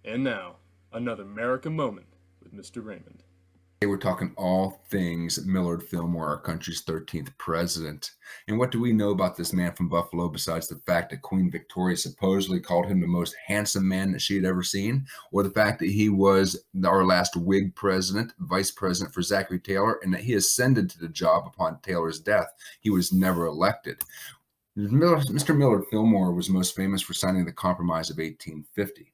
And now, another America moment with Mr. Raymond. Today we're talking all things Millard Fillmore, our country's 13th president. And what do we know about this man from Buffalo besides the fact that Queen Victoria supposedly called him the most handsome man that she had ever seen, or the fact that he was our last Whig president, vice president for Zachary Taylor, and that he ascended to the job upon Taylor's death. He was never elected. Mr. Millard Fillmore was most famous for signing the Compromise of 1850.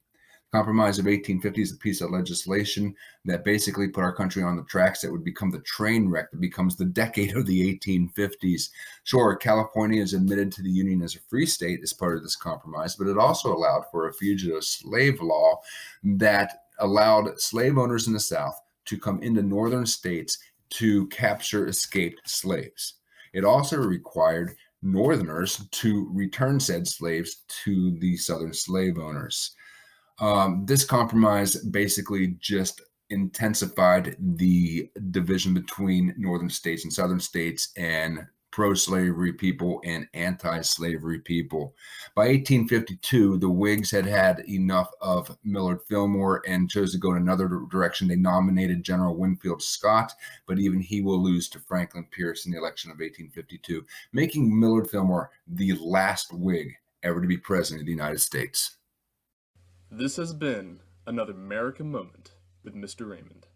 Compromise of 1850 is a piece of legislation that basically put our country on the tracks that would become the train wreck that becomes the decade of the 1850s. Sure, California is admitted to the Union as a free state as part of this compromise, but it also allowed for a fugitive slave law that allowed slave owners in the South to come into northern states to capture escaped slaves. It also required Northerners to return said slaves to the Southern slave owners. This compromise basically just intensified the division between northern states and southern states and pro-slavery people and anti-slavery people. By 1852, the Whigs had had enough of Millard Fillmore and chose to go in another direction. They nominated General Winfield Scott, but even he will lose to Franklin Pierce in the election of 1852, making Millard Fillmore the last Whig ever to be president of the United States. This has been another America moment with Mr. Raymond.